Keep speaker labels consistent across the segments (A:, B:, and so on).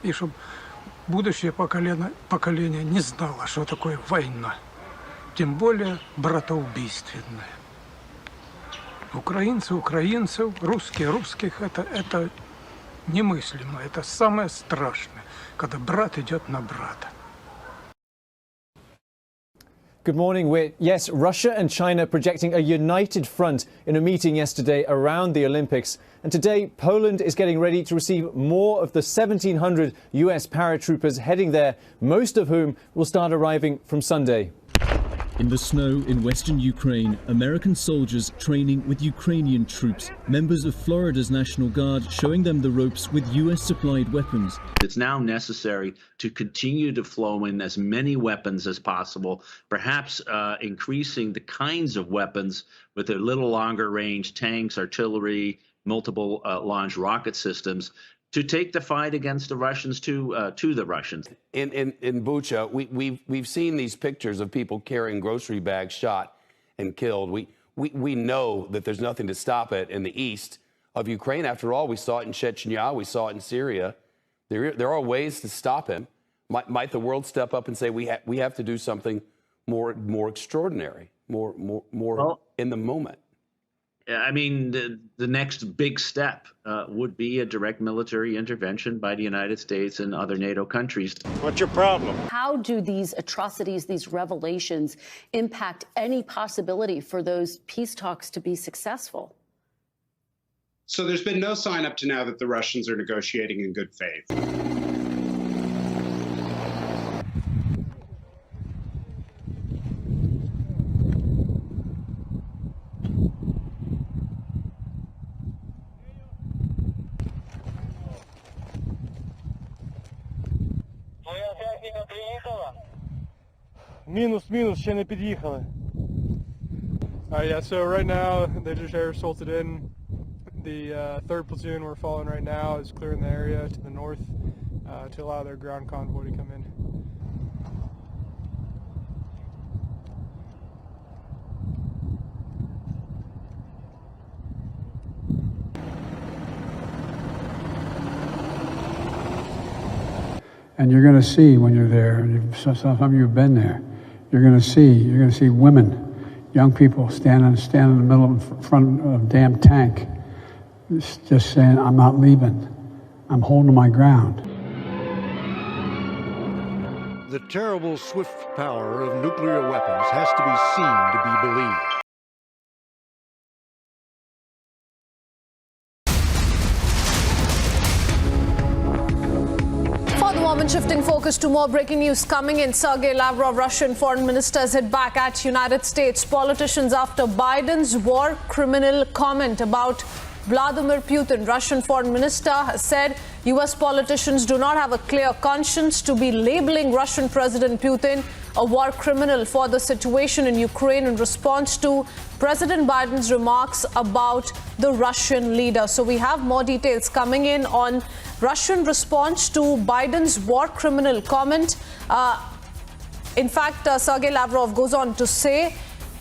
A: и чтобы будущее поколение не знало, что такое война. Тем более братоубийственная. Украинцы украинцев, русские русских, это немыслимо. Это самое страшное, когда брат идет на брата.
B: Good morning. Yes, Russia and China projecting a united front in a meeting yesterday around the Olympics. And today, Poland is getting ready to receive more of the 1,700 US paratroopers heading there, most of whom will start arriving from Sunday.
C: In the snow in western Ukraine, American soldiers training with Ukrainian troops, members of Florida's National Guard showing them the ropes with US-supplied weapons.
D: It's now necessary to continue to flow in as many weapons as possible, perhaps increasing the kinds of weapons with a little longer range, tanks, artillery, multiple launch rocket systems, to take the fight against the Russians to the Russians.
E: In Bucha, we've seen these pictures of people carrying grocery bags shot and killed. We know that there's nothing to stop it in the east of Ukraine. After all, we saw it in Chechnya, we saw it in Syria. There are ways to stop him. Might the world step up and say we have to do something more extraordinary, more in the moment?
D: I mean, the next big step would be a direct military intervention by the United States and other NATO countries.
F: What's your problem?
G: How do these atrocities, these revelations, impact any possibility for those peace talks to be successful?
H: So there's been no sign up to now that the Russians are negotiating in good faith.
I: Мінус, ще не під'їхали. Yeah, so right now they just air assaulted in. The 3rd platoon we're following right now is clearing the area to the north to allow their ground convoy to come in.
A: And you're going to see when you're there, and some of you have been there, you're going to see women, young people stand in the middle in front of a damn tank, just saying, I'm not leaving. I'm holding my ground.
F: The terrible, swift power of nuclear weapons has to be seen to be believed.
J: Shifting focus to more breaking news coming in. Sergei Lavrov, Russian foreign minister, has hit back at United States politicians after Biden's war criminal comment about Vladimir Putin. Russian foreign minister has said U.S. politicians do not have a clear conscience to be labeling Russian President Putin a war criminal for the situation in Ukraine in response to President Biden's remarks about the Russian leader. So we have more details coming in on Russian response to Biden's war criminal comment. In fact, Sergei Lavrov goes on to say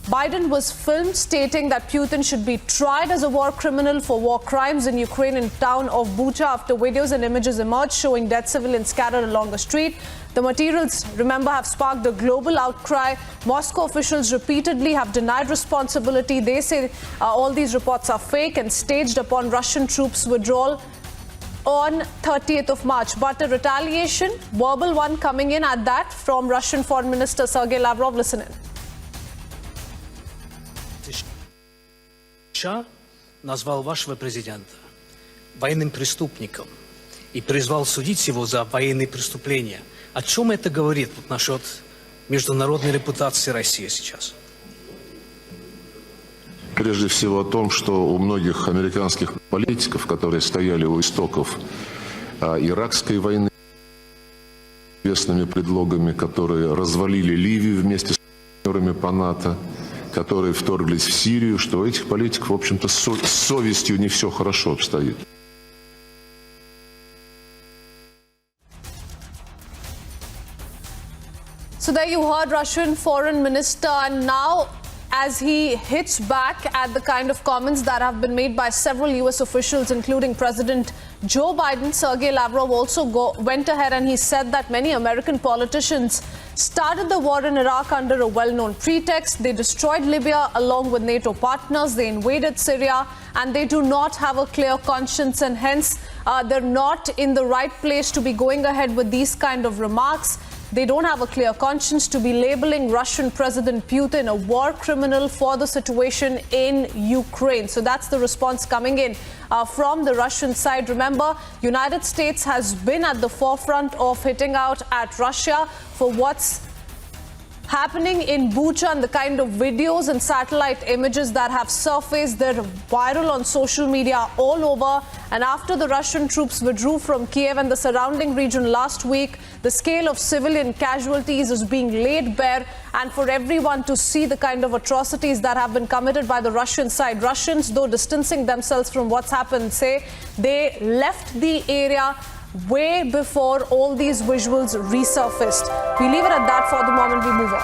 J: Biden was filmed stating that Putin should be tried as a war criminal for war crimes in Ukrainian town of Bucha after videos and images emerged showing dead civilians scattered along the street. The materials, remember, have sparked a global outcry. Moscow officials repeatedly have denied responsibility. They say all these reports are fake and staged upon Russian troops' withdrawal on 30th of March. But a retaliation, verbal one coming in at that from Russian Foreign Minister Sergei Lavrov. Listen in.
K: США назвал вашего президента военным преступником и призвал судить его за военные преступления. О чем это говорит насчет международной репутации России сейчас?
L: Прежде всего о том, что у многих американских политиков, которые стояли у истоков иракской войны, известными предлогами, которые развалили Ливию вместе с партнерами по НАТО, которые вторглись в Сирию, что у этих политиков, в общем-то, с совестью не все хорошо обстоит.
J: So there you heard Russian Foreign Minister, and now as he hits back at the kind of comments that have been made by several U.S. officials, including President Joe Biden. Sergei Lavrov also went ahead and he said that many American politicians started the war in Iraq under a well-known pretext. They destroyed Libya along with NATO partners. They invaded Syria, and they do not have a clear conscience, and hence they're not in the right place to be going ahead with these kind of remarks. They don't have a clear conscience to be labeling Russian President Putin a war criminal for the situation in Ukraine. So that's the response coming in from the Russian side. Remember, United States has been at the forefront of hitting out at Russia for what's happening in Bucha and the kind of videos and satellite images that have surfaced. They're viral on social media all over. And after the Russian troops withdrew from Kiev and the surrounding region last week, the scale of civilian casualties is being laid bare, and for everyone to see the kind of atrocities that have been committed by the Russian side. Russians, though distancing themselves from what's happened, say they left the area way before all these visuals resurfaced. We leave it at that for the moment. We move on.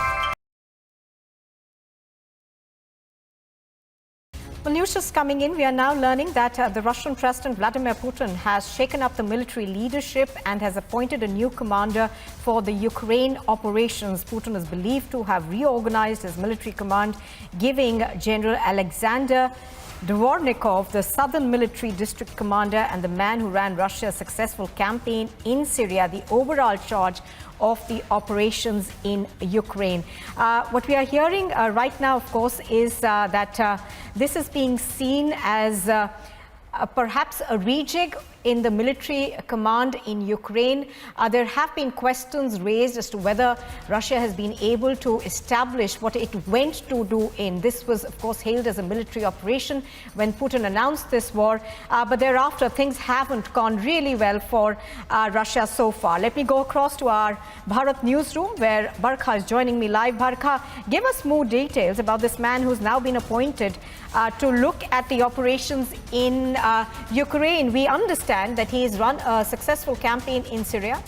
M: Well, news just coming in. We are now learning that the Russian President Vladimir Putin has shaken up the military leadership and has appointed a new commander for the Ukraine operations. Putin is believed to have reorganized his military command, giving General Alexander Dvornikov, the Southern Military District Commander and the man who ran Russia's successful campaign in Syria, the overall charge of the operations in Ukraine. What we are hearing right now, of course, is that this is being seen as perhaps a rejig in the military command in Ukraine. There have been questions raised as to whether Russia has been able to establish what it went to do in. This was, of course, hailed as a military operation when Putin announced this war. But thereafter, things haven't gone really well for Russia so far. Let me go across to our Bharat newsroom where Barkha is joining me live. Barkha, give us more details about this man who's now been appointed to look at the operations in Ukraine. We understand that he has run a successful campaign in Syria.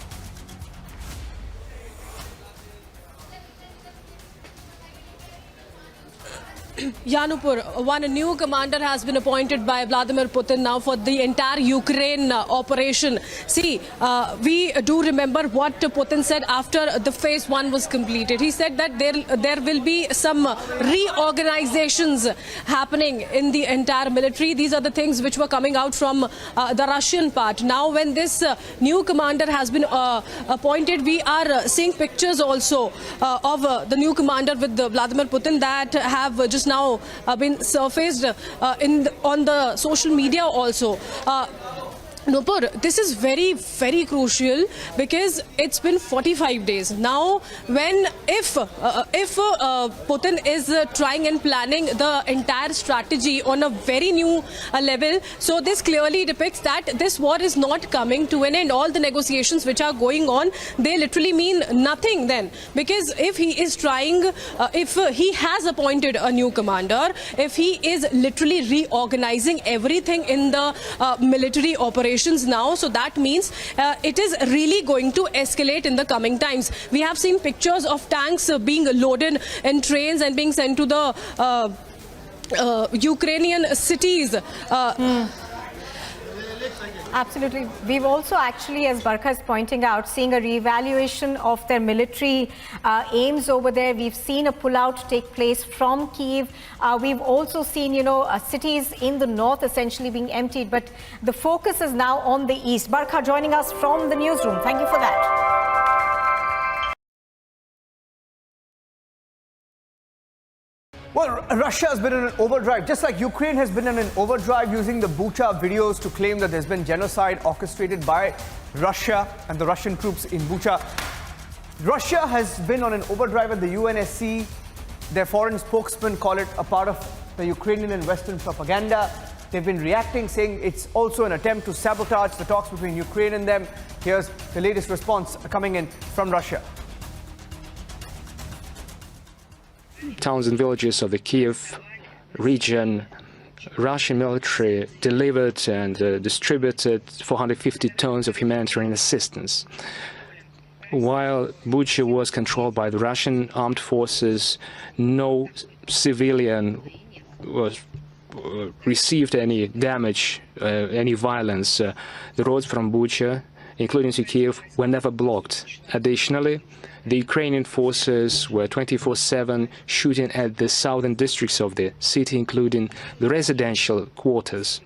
N: Yanupur, one new commander has been appointed by Vladimir Putin now for the entire Ukraine operation. See, we do remember what Putin said after the phase 1 was completed. He said that there will be some reorganizations happening in the entire military. These are the things which were coming out from the Russian part. Now, when this new commander has been appointed, we are seeing pictures also of the new commander with Vladimir Putin that have just now been surfaced on the social media also. Nupur, this is very, very crucial because it's been 45 days. Now, if Putin is trying and planning the entire strategy on a very new level, so this clearly depicts that this war is not coming to an end. All the negotiations which are going on, they literally mean nothing then. Because if he is trying, if he has appointed a new commander, if he is literally reorganizing everything in the military operations now, so that means it is really going to escalate in the coming times. We have seen pictures of tanks being loaded in trains and being sent to the Ukrainian cities.
M: Absolutely. We've also actually, as Barkha is pointing out, seeing a reevaluation of their military aims over there. We've seen a pullout take place from Kyiv. We've also seen, cities in the north essentially being emptied. But the focus is now on the east. Barkha joining us from the newsroom. Thank you for that.
O: Well, Russia has been in an overdrive, just like Ukraine has been in an overdrive using the Bucha videos to claim that there's been genocide orchestrated by Russia and the Russian troops in Bucha. Russia has been on an overdrive at the UNSC. Their foreign spokesmen call it a part of the Ukrainian and Western propaganda. They've been reacting, saying it's also an attempt to sabotage the talks between Ukraine and them. Here's the latest response coming in from Russia.
P: Towns and villages of the Kiev region, Russian military delivered and distributed 450 tons of humanitarian assistance. While Bucha was controlled by the Russian armed forces, no civilian was received any damage, any violence. The roads from Bucha, including to Kiev, were never blocked. Additionally, the Ukrainian forces were 24/7 shooting at the southern districts of the city, including the residential quarters.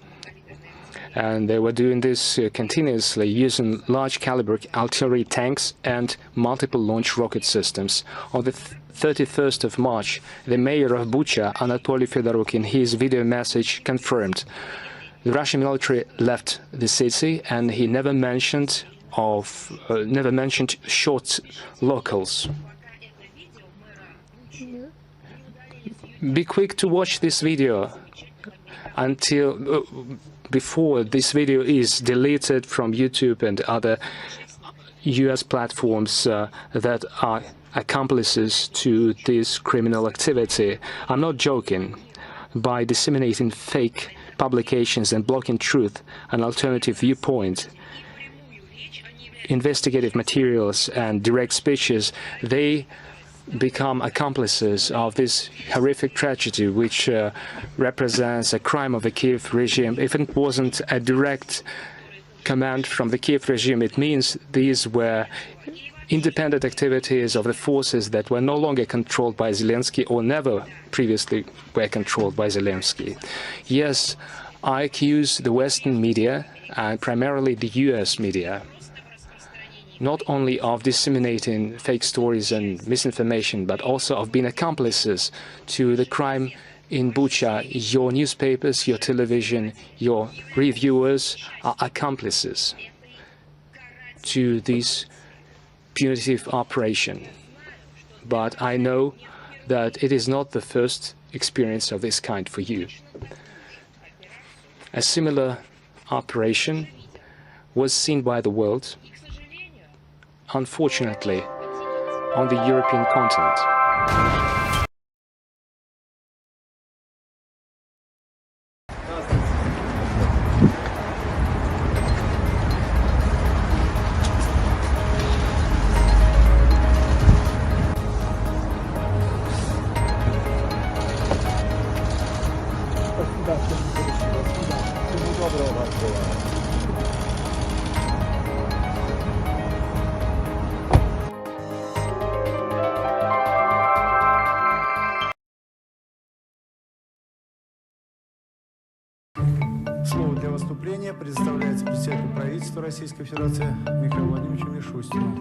P: And they were doing this continuously, using large-caliber artillery tanks and multiple launch rocket systems. On the 31st of March, the mayor of Bucha, Anatoly Fedoruk, in his video message confirmed the Russian military left the city, and he never mentioned short locals. Be quick to watch this video until before this video is deleted from YouTube and other US platforms that are accomplices to this criminal activity. I'm not joking. By disseminating fake publications and blocking truth and alternative viewpoint, investigative materials and direct speeches, they become accomplices of this horrific tragedy, which represents a crime of the Kiev regime. If it wasn't a direct command from the Kiev regime, it means these were independent activities of the forces that were no longer controlled by Zelensky or never previously were controlled by Zelensky. Yes, I accuse the Western media, and primarily the US media, not only of disseminating fake stories and misinformation, but also of being accomplices to the crime in Bucha. Your newspapers, your television, your reviewers are accomplices to this punitive operation. But I know that it is not the first experience of this kind for you. A similar operation was seen by the world, unfortunately, on the European continent.
Q: Слово для выступления предоставляется председателю правительства Российской Федерации Михаилу Владимировичу Мишустину.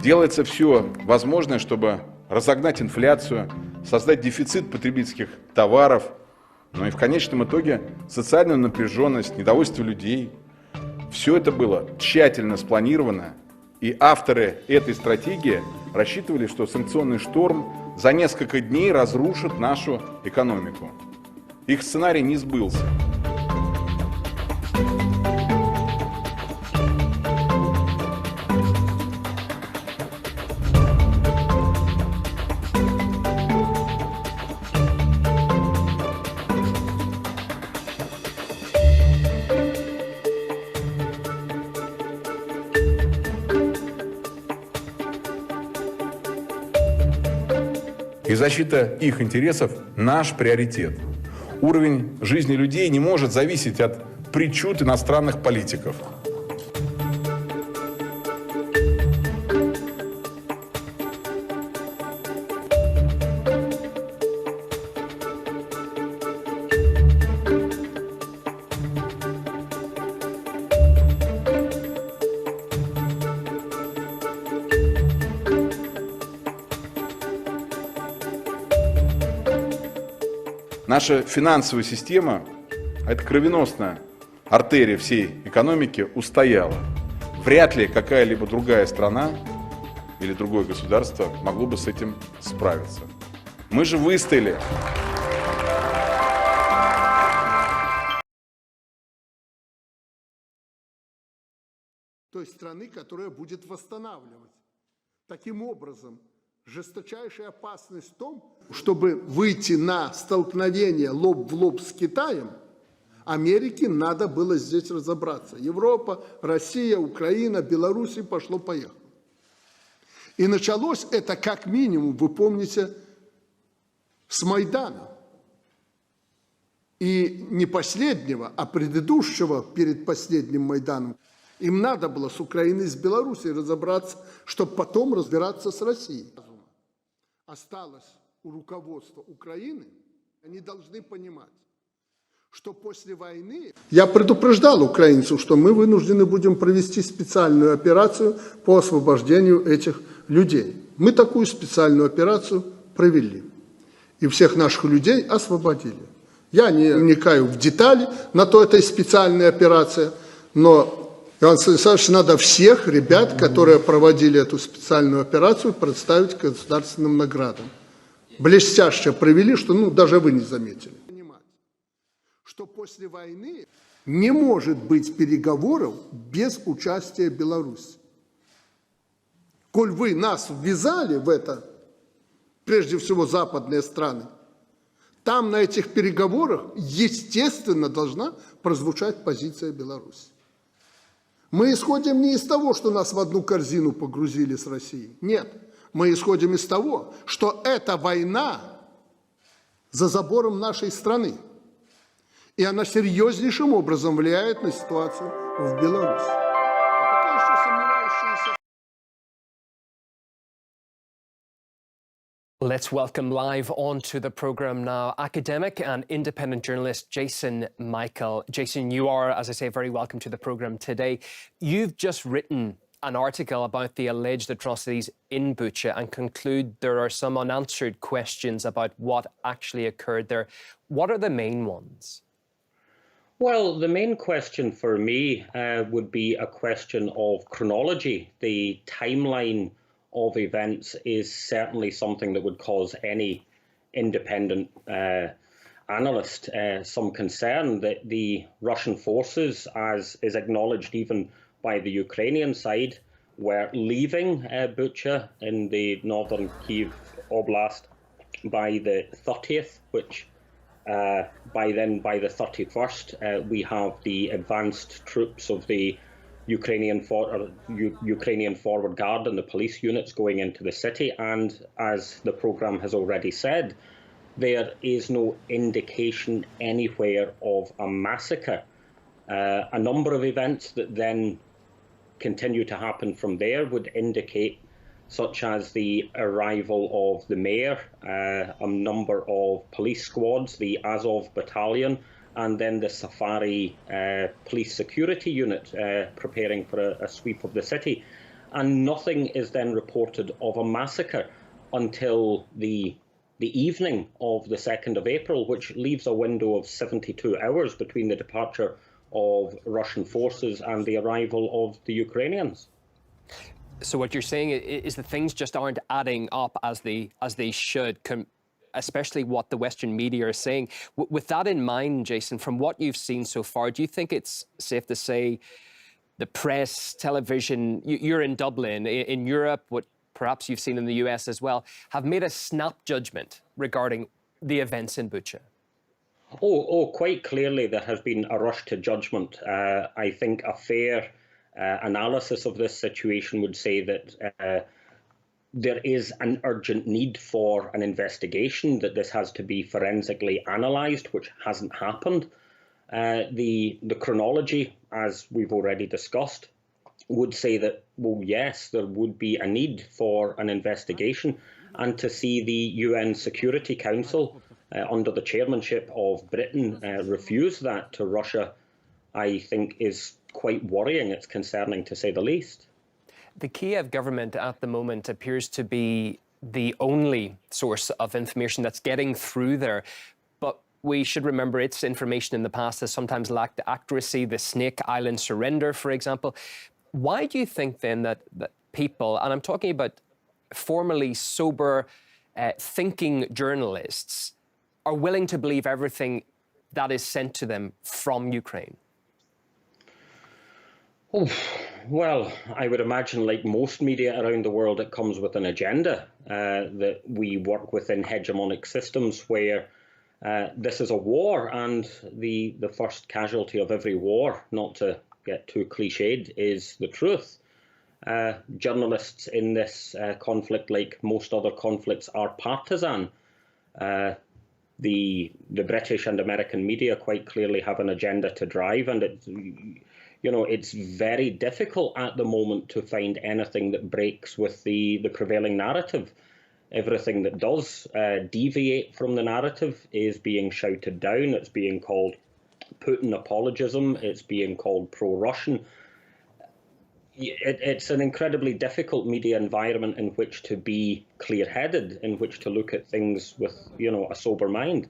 R: Делается все возможное, чтобы разогнать инфляцию, создать дефицит потребительских товаров, но и в конечном итоге социальную напряженность, недовольство людей. Все это было тщательно спланировано, и авторы этой стратегии рассчитывали, что санкционный шторм за несколько дней разрушит нашу экономику. Их сценарий не сбылся. И защита их интересов – наш приоритет. Уровень жизни людей не может зависеть от причуд иностранных политиков. Наша финансовая система, это кровеносная артерия всей экономики, устояла. Вряд ли какая-либо другая страна или другое государство могло бы с этим справиться. Мы же выстояли.
S: Той страны, которая будет восстанавливать. Таким образом, жесточайшая опасность в том, чтобы выйти на столкновение лоб в лоб с Китаем, Америке надо было здесь разобраться. Европа, Россия, Украина, Беларусь, пошло-поехало. И началось это как минимум, вы помните, с Майдана. И не последнего, а предыдущего перед последним Майданом. Им надо было с Украиной и с Белоруссией разобраться, чтобы потом разбираться с Россией. Осталось у руководства Украины, они должны понимать, что после войны... Я предупреждал украинцев, что мы вынуждены будем провести специальную операцию по освобождению этих людей. Мы такую специальную операцию провели. И всех наших людей освободили. Я не вникаю в детали, на то это и специальная операция, но... Иван Станиславович, надо всех ребят, которые проводили эту специальную операцию, представить к государственным наградам. Блестяще провели, что даже вы не заметили. Что после войны не может быть переговоров без участия Беларуси. Коль вы нас ввязали в это, прежде всего западные страны, там на этих переговорах, естественно, должна прозвучать позиция Беларуси. Мы исходим не из того, что нас в одну корзину погрузили с Россией. Нет, мы исходим из того, что эта война за забором нашей страны. И она серьезнейшим образом влияет на ситуацию в Беларуси. Пока еще сомневающиеся...
T: Let's welcome live onto the programme now academic and independent journalist Jason Michael. Jason, you are, as I say, very welcome to the programme today. You've just written an article about the alleged atrocities in Bucha and conclude there are some unanswered questions about what actually occurred there. What are the main ones?
U: Well, the main question for me would be a question of chronology. The timeline of events is certainly something that would cause any independent analyst some concern that the Russian forces, as is acknowledged even by the Ukrainian side, were leaving Bucha in the northern Kyiv Oblast by the 30th, which by the 31st, we have the advanced troops of the Ukrainian Forward Guard and the police units going into the city. And as the programme has already said, there is no indication anywhere of a massacre. A number of events that then continue to happen from there would indicate, such as the arrival of the mayor, a number of police squads, the Azov battalion, and then the Safari police security unit preparing for a sweep of the city. And nothing is then reported of a massacre until the evening of the 2nd of April, which leaves a window of 72 hours between the departure of Russian forces and the arrival of the Ukrainians.
T: So what you're saying is that things just aren't adding up as they should, especially what the Western media are saying. With that in mind, Jason, from what you've seen so far, do you think it's safe to say the press, television, you're in Dublin, in Europe, what perhaps you've seen in the US as well, have made a snap judgment regarding the events in Bucha?
U: Oh, quite clearly there has been a rush to judgment. I think a fair analysis of this situation would say that there is an urgent need for an investigation, that this has to be forensically analysed, which hasn't happened. The chronology, as we've already discussed, would say that, well, yes, there would be a need for an investigation, and to see the UN Security Council under the chairmanship of Britain refuse that to Russia, I think is quite worrying. It's concerning, to say the least.
T: The Kiev government at the moment appears to be the only source of information that's getting through there. But we should remember its information in the past has sometimes lacked accuracy. The Snake Island surrender, for example. Why do you think then that people, and I'm talking about formerly sober, thinking journalists, are willing to believe everything that is sent to them from Ukraine?
U: Oh, well, I would imagine, like most media around the world, it comes with an agenda, that we work within hegemonic systems where This is a war, and the first casualty of every war, not to get too cliched, is the truth. Journalists in this conflict, like most other conflicts, are partisan. The British and American media quite clearly have an agenda to drive, and it's very difficult at the moment to find anything that breaks with the prevailing narrative. Everything that does deviate from the narrative is being shouted down. It's being called Putin apologism. It's being called pro-Russian. It's an incredibly difficult media environment in which to be clear-headed, in which to look at things with, a sober mind.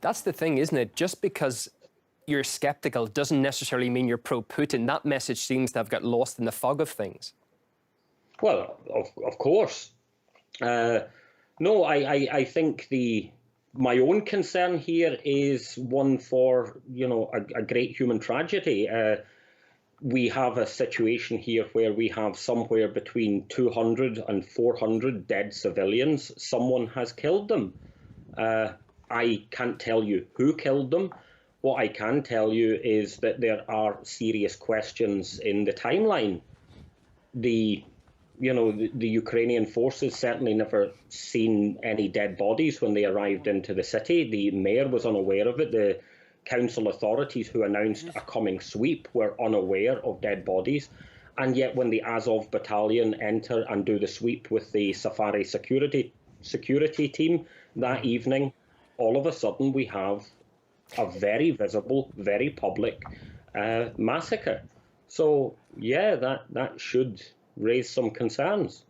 T: That's the thing, isn't it? Just because you're skeptical doesn't necessarily mean you're pro-Putin. That message seems to have got lost in the fog of things.
U: Well, of course. No, I think my own concern here is one for, a great human tragedy. We have a situation here where we have somewhere between 200 and 400 dead civilians. Someone has killed them. I can't tell you who killed them. What I can tell you is that there are serious questions in the timeline. The Ukrainian forces certainly never seen any dead bodies when they arrived into the city. The mayor was unaware of it. The council authorities who announced a coming sweep were unaware of dead bodies. And yet when the Azov battalion enter and do the sweep with the Safari security team that evening, all of a sudden we have a very visible, very public massacre. So, yeah, that should raise some concerns.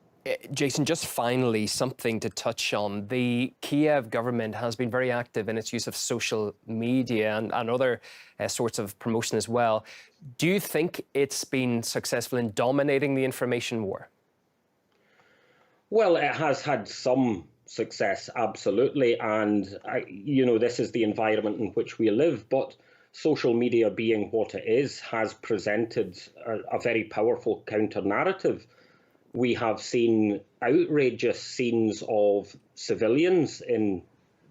T: Jason, just finally, something to touch on. The Kiev government has been very active in its use of social media and other sorts of promotion as well. Do you think it's been successful in dominating the information war?
U: Well, it has had some success, absolutely. And, this is the environment in which we live. But social media, being what it is, has presented a very powerful counter-narrative. We have seen outrageous scenes of civilians in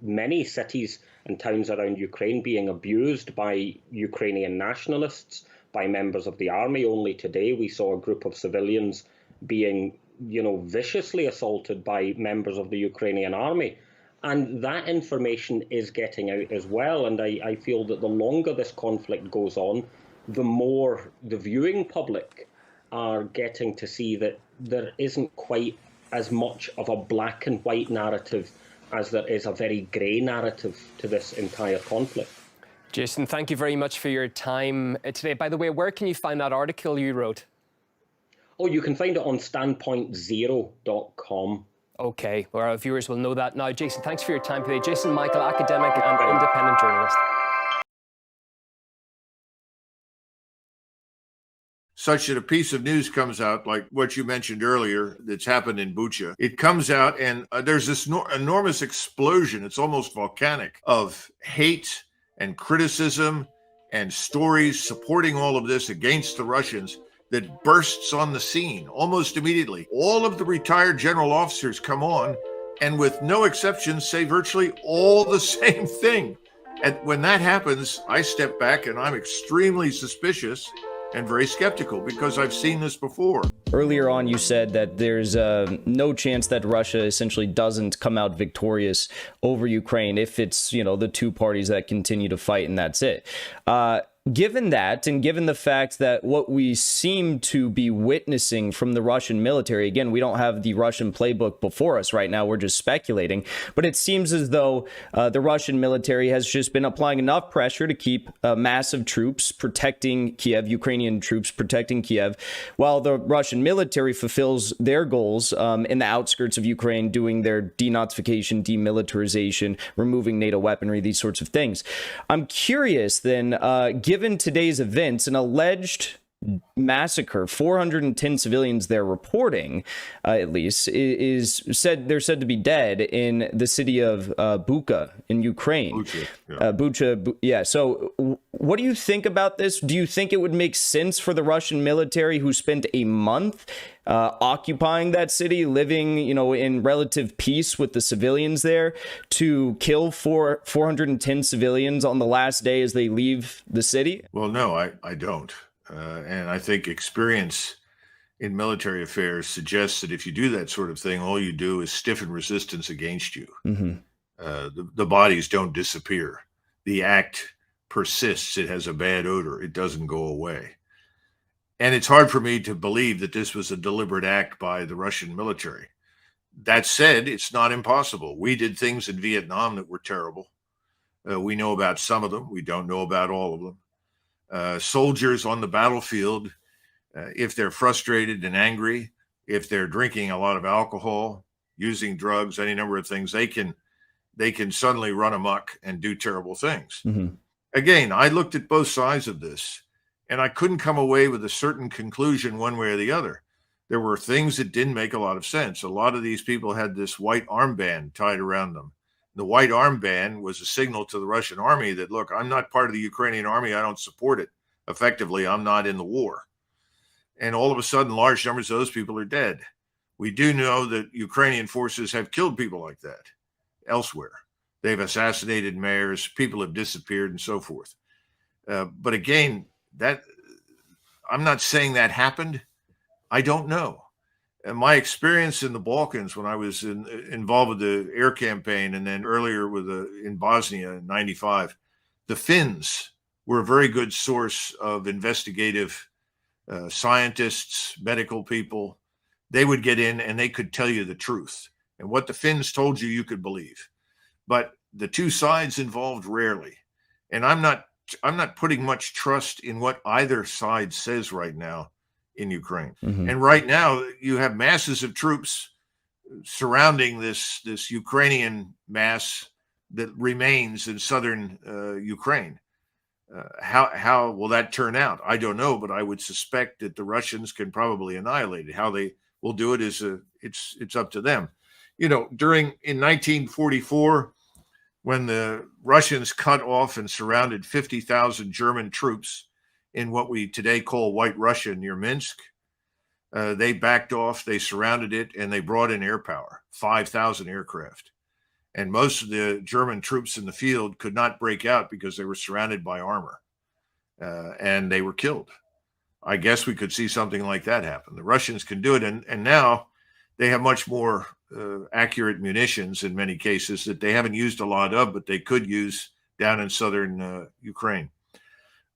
U: many cities and towns around Ukraine being abused by Ukrainian nationalists, by members of the army. Only today we saw a group of civilians being, viciously assaulted by members of the Ukrainian army. And that information is getting out as well. And I feel that the longer this conflict goes on, the more the viewing public are getting to see that there isn't quite as much of a black and white narrative as there is a very grey narrative to this entire conflict.
T: Jason, thank you very much for your time today. By the way, where can you find that article you wrote?
U: Oh, you can find it on standpointzero.com.
T: Okay, well, our viewers will know that now. Jason, thanks for your time today. Jason Michael, academic and independent journalist.
B: Such that a piece of news comes out, like what you mentioned earlier, that's happened in Bucha. It comes out and there's this enormous explosion. It's almost volcanic of hate and criticism and stories supporting all of this against the Russians that bursts on the scene almost immediately. All of the retired general officers come on and with no exceptions say virtually all the same thing. And when that happens, I step back and I'm extremely suspicious and very skeptical because I've seen this before.
V: Earlier on, you said that there's no chance that Russia essentially doesn't come out victorious over Ukraine if it's, the two parties that continue to fight and that's it. Given that, and given the fact that what we seem to be witnessing from the Russian military, again, we don't have the Russian playbook before us right now, we're just speculating, but it seems as though the Russian military has just been applying enough pressure to keep massive troops protecting Kiev, Ukrainian troops protecting Kiev, while the Russian military fulfills their goals in the outskirts of Ukraine, doing their denazification, demilitarization, removing NATO weaponry, these sorts of things. I'm curious then, given today's events, an alleged massacre, 410 civilians they're reporting, at least, they're said to be dead in the city of Bucha in Ukraine.
B: Bucha, yeah.
V: Bucha, yeah. So What do you think about this? Do you think it would make sense for the Russian military, who spent a month occupying that city, living, in relative peace with the civilians there, to kill 410 civilians on the last day as they leave the city?
B: Well, no, I don't. And I think experience in military affairs suggests that if you do that sort of thing, all you do is stiffen resistance against you.
V: Mm-hmm.
B: The bodies don't disappear. The act persists. It has a bad odor. It doesn't go away. And it's hard for me to believe that this was a deliberate act by the Russian military. That said, it's not impossible. We did things in Vietnam that were terrible. We know about some of them. We don't know about all of them. Soldiers on the battlefield, if they're frustrated and angry, if they're drinking a lot of alcohol, using drugs, any number of things, they can suddenly run amok and do terrible things.
V: Mm-hmm.
B: Again, I looked at both sides of this, and I couldn't come away with a certain conclusion one way or the other. There were things that didn't make a lot of sense. A lot of these people had this white armband tied around them. The white armband was a signal to the Russian army that, look, I'm not part of the Ukrainian army. I don't support it. Effectively, I'm not in the war. And all of a sudden, large numbers of those people are dead. We do know that Ukrainian forces have killed people like that elsewhere. They've assassinated mayors, people have disappeared, and so forth. But again, I'm not saying that happened. I don't know. And my experience in the Balkans, when I was involved with the air campaign, and then earlier in Bosnia in '95, the Finns were a very good source of investigative scientists, medical people. They would get in and they could tell you the truth. And what the Finns told you, you could believe. But the two sides involved rarely. And I'm not putting much trust in what either side says right now in Ukraine.
V: Mm-hmm.
B: And right now you have masses of troops surrounding this Ukrainian mass that remains in southern Ukraine. How will that turn out? I don't know, but I would suspect that the Russians can probably annihilate it. How they will do it is it's up to them. In 1944, when the Russians cut off and surrounded 50,000 German troops in what we today call White Russia near Minsk, they backed off, they surrounded it, and they brought in air power, 5,000 aircraft. And most of the German troops in the field could not break out because they were surrounded by armor, and they were killed. I guess we could see something like that happen. The Russians can do it, and now they have much more accurate munitions in many cases that they haven't used a lot of, but they could use down in southern Ukraine.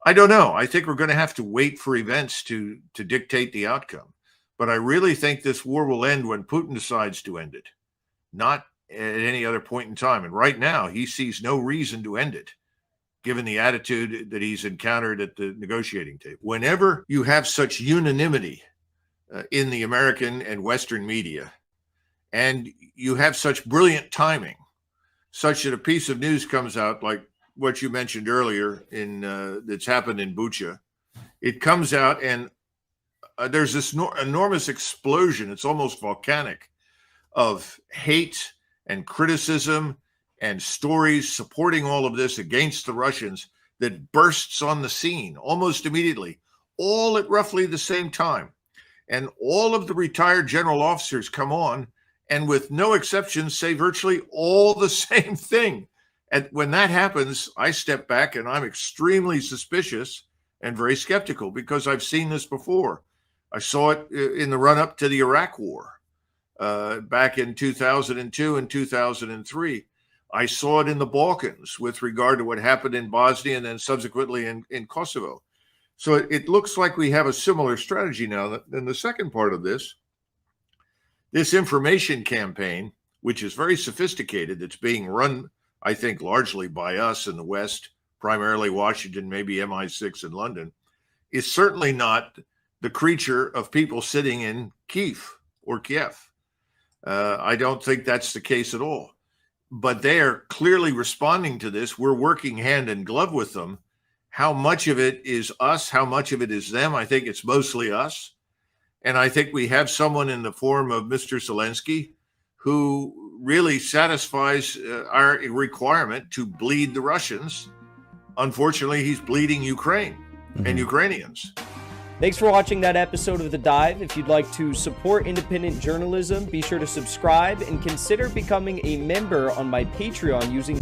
B: I don't know. I think we're going to have to wait for events to dictate the outcome. But I really think this war will end when Putin decides to end it, not at any other point in time. And right now, he sees no reason to end it, given the attitude that he's encountered at the negotiating table. Whenever you have such unanimity in the American and Western media, and you have such brilliant timing, such that a piece of news comes out like what you mentioned earlier that's happened in Bucha, it comes out and there's this enormous explosion. It's almost volcanic of hate and criticism and stories supporting all of this against the Russians that bursts on the scene almost immediately, all at roughly the same time. And all of the retired general officers come on and with no exceptions say virtually all the same thing. And when that happens, I step back and I'm extremely suspicious and very skeptical because I've seen this before. I saw it in the run-up to the Iraq War back in 2002 and 2003. I saw it in the Balkans with regard to what happened in Bosnia and then subsequently in Kosovo. So it looks like we have a similar strategy now. And the second part of this information campaign, which is very sophisticated, that's being run, I think, largely by us in the West, primarily Washington, maybe MI6 in London, is certainly not the creature of people sitting in Kiev or Kiev. I don't think that's the case at all. But they are clearly responding to this. We're working hand in glove with them. How much of it is us? How much of it is them? I think it's mostly us. And I think we have someone in the form of Mr. Zelensky who really satisfies our requirement to bleed the Russians unfortunately, he's bleeding Ukraine and Ukrainians.
C: Thanks for watching that episode of The Dive. If you'd like to support independent journalism, be sure to subscribe and consider becoming a member on my Patreon using